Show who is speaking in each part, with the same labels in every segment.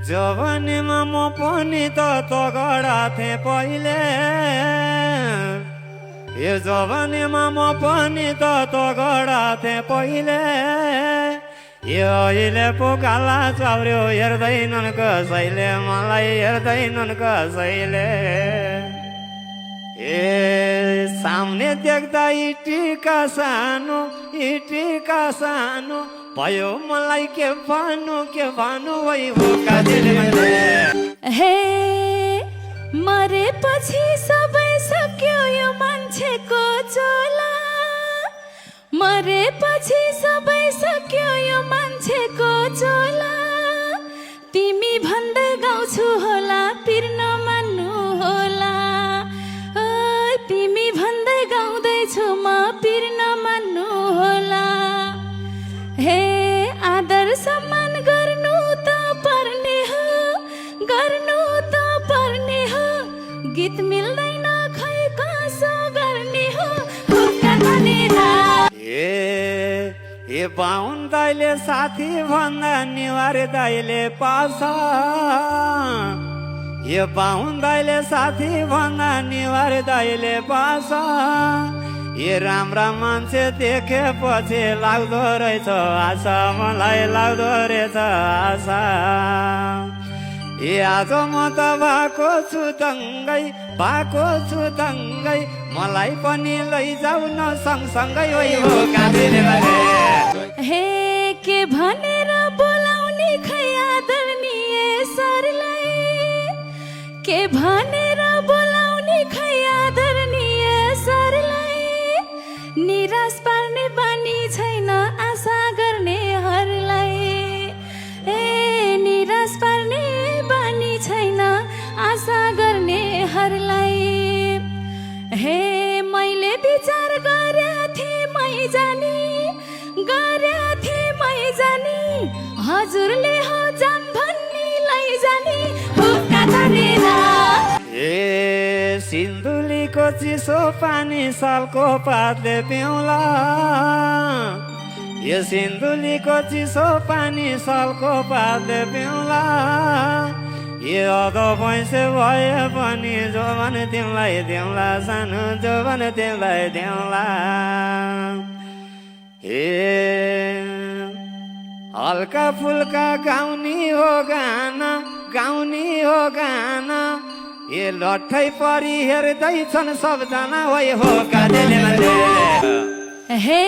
Speaker 1: जवानीमा म पनि त तगडा थिएँ पहिले, यो जवानीमा म पनि त तगडा थिएँ पहिले। यो अहिले पो गाला चाउर्यो हेर्दैनन् कसैले, मलाई हेर्दैनन् कसैले। ए सामने देख्दा इटिका सानो भयो, मलाई के भानु वही हो काजलले।
Speaker 2: हे मरेपछि सबै सक्यो यो मान्छेको चोला, मरेपछि सबै सक्यो यो मान्छेको चोला। तिमी भन्दै गाउँछु होला पिर नमान्नु होला, तिमी भन्दै गाउँदैछु म पिर नमान्नु होला। हे आदर सम्मान गर्नु त पर्ने हो, गर्नु त पर्ने हो। गीत मिल्दैन खै कसो गर्ने हो
Speaker 1: ए बाहुन दाइले साथी भन्दा निवार दाइले पाल्छ, यो बाहुन दाइले साथी भन्दा निवार दाइले पाल्छ। ये राम्रा मान्छे देखेपछि लाग्दो रहेछ आशा, मलाई लाग्दो रहेछ आशा। ए आज म त भएको छु दङ्गै, मलाई पनि लैजाऊ न सँगसँगै होइ हो काजलले।
Speaker 2: हे के भनेर बोलाउने खै आदरणीय सरलाई, के भनेर बोलाउने खै आदरणीय सरलाई। निराश पार्ने बानी छैन आशा गर्नेहरूलाई, ए निराश पार्ने बानी छैन आशा गर्नेहरूलाई। हे मैले विचार गरेँ थिएँ मै जानी, हजुरले हो जाम भन्ने लैजाने हो कातारेर।
Speaker 1: ए सिन्धुलीको चिसो पानी सालको पातले पिउला, यो सिन्धुलीको चिसो पानी सालको पातले पिउला। यो अदो भैँसे भए पनि जोवन तिमीलाई दिउँला, सानो जोवन तिमीलाई दिउँला। ए हल्का फुल्का गाउने हो गाना, ए लट्ठै परि हेर्दैछन् सबजना होइ हो काजलले।
Speaker 2: हे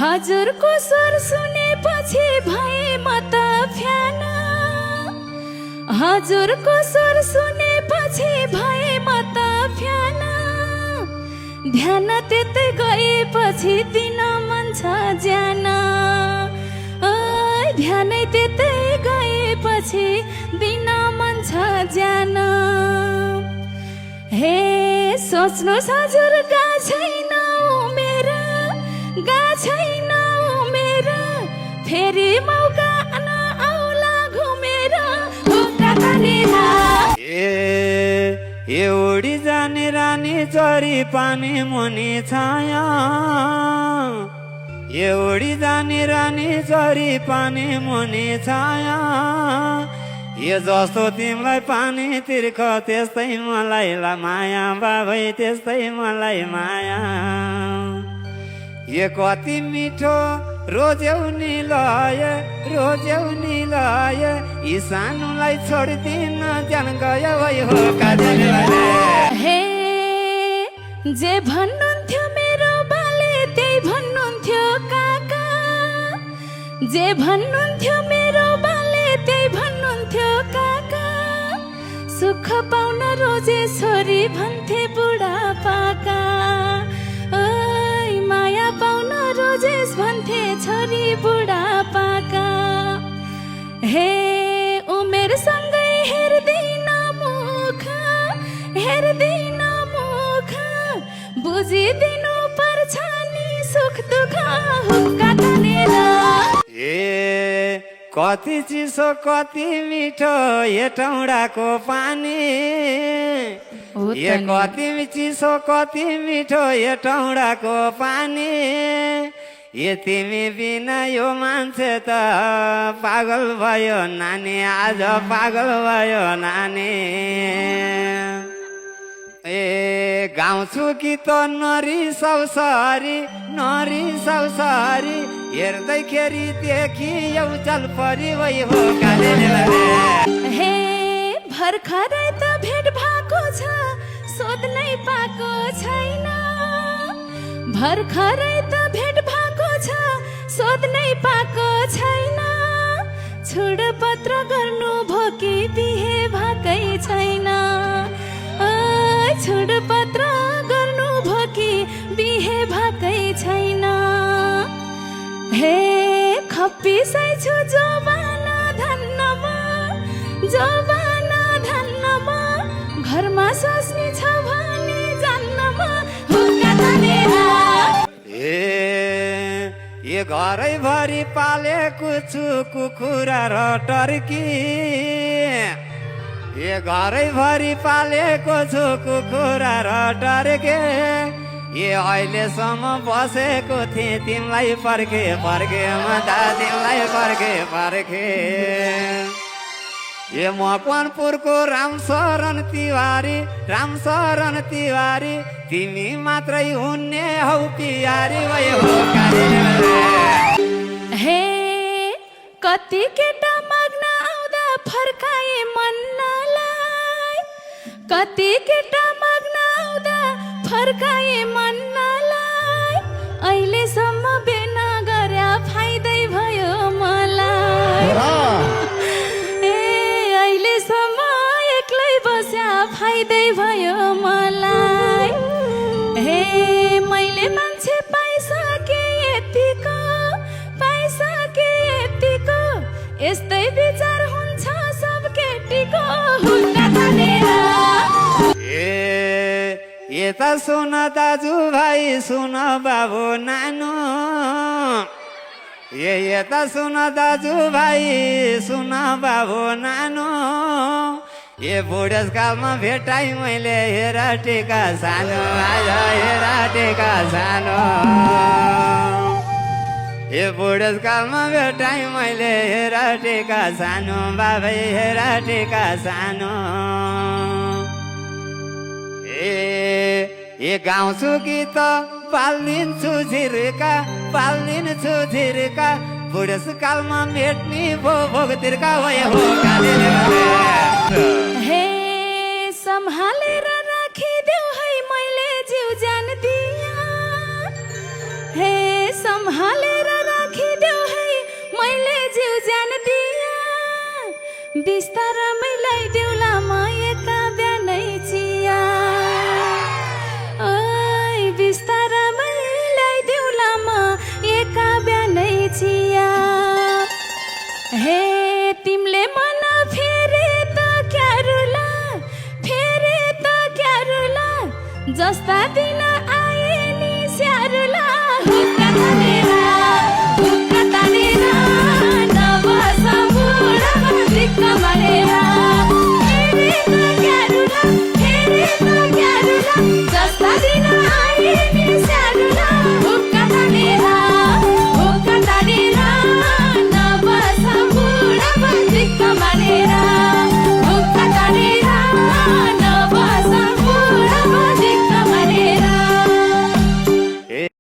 Speaker 2: हजुरको स्वर सुनेपछि भए म त फ्यान, हजुरको स्वर सुनेपछि भए म त फ्यान। ध्यान त्यतै गएपछि दिन मन छ ज्यान, ध्यानै त्यतै गएपछि दिन मन छ ज्यान। हे सोच्नुहोस् हजुर गा छैन उमेर, फेरि मौका नआउला घुमेर हो कातारेर।
Speaker 1: ए उडी जाने रानी चरी पानी मुनि छाया, ये उडी जाने रानी चरी पानी मुनि छाया। ये जस्तो तिमीलाई पानी तिर्ख त्यस्तै मलाई माया, बाबै त्यस्तै मलाई माया। ये कति मिठो रोज्यौनी लय, यी सानुलाई छोडिदिन जान गयो वही हो काजलले।
Speaker 2: हे जे भन्नुहुन्थ्यो मेरो बाले त्यही भन्नुहुन्थ्यो काका, जे भन्नुहुन्थ्यो मेरो बाले त्यही भन्नुहुन्थ्यो काका। सुख पाउन रोजे छोरी भन्थे बुढा पाका, माया पाउन रोजेस भन्थे छोरी बुढा पाका। हे उमेर सँगै हेर्दिन मुख, बुझिदिनु पर्छ नि सुख दुःख हुक्का तानेर।
Speaker 1: ए कति चिसो कति मिठो ये टौडाको पानी, ये कति चिसो कति मिठो ये टौडाको पानी। ए तिमी बिना यो मान्छे त पागल भयो नानी आज पागल भयो नानी ए गाउँछु कि त नरिसाउ सरी हेर्दैखेरि देखियौ चल परी वही हो
Speaker 2: हे भर्खरै त भेट भएको छ सोध्नै पाएको छैन भर्खरै त भेट भएको छ सोध्नै पाएको छैन छोडपत्र गर्नु भो कि बिहे भएकै छैन छोडपत्र गर्नु भो कि बिहे भएकै छैन हे खप्पिसै छु जवाना धन्नमा घरमा स्वास्नी छ भने जान्नमा हुक्का तानेर
Speaker 1: ए घरैभरि पालेको छु कुखुरा र टर्की ए घरैभरि पालेको छु कुखुरा र टर्के ए अहिलेसम्म बसेको थिएँ तिमीलाई पर्खे म त तिमीलाई पर्खे ए मकवानपुरको रामशरण तिवारी तिमी मात्रै हुने हौ प्यारी
Speaker 2: हे कति केटा माग्न आउँदा फर्काए मन्नलाई कति केटा माग्न आउँदा फर्काए मन्नलाई अहिलेसम्म बेना गरे फाइदै भयो मलाई अहिलेसम्म एक्लै बस्या फाइदै भयो मलाई हे मैले मान्छे पाइसके यतिको यस्तै विचार हुन्छ सब केटीको हुक्का तानेर
Speaker 1: ए त सुन दाजु भाइ सुन बाबु नानु ए त सुन दाजु भाइ सुन बाबु नानु ए बुढेसकालमा भेटाइ मैले हेर टेका सानो आज हेर टेका सानो ए बुढेसकालमा भेटाइ मैले हेर टेका सानो बाबै हेर टेका सानो ए गाउँछु कि त पाल्दिन्छु झिर्का बुढेसकालमा मेट्ने भोग तिर्का हो
Speaker 2: हे सम्हालेर राखिदेऊ है मैले जिउ ज्यान दिया हे सम्हालेर राखिदेऊ है मैले जिउ ज्यान दिया बिस्तारमै ल्याइदेऊला म एका बिहानै चिया बिस्तारमै ल्याइदेऊला म एका बिहानै चिया हे तिमीले मन फेरे त क्या रुला जस्ता दिन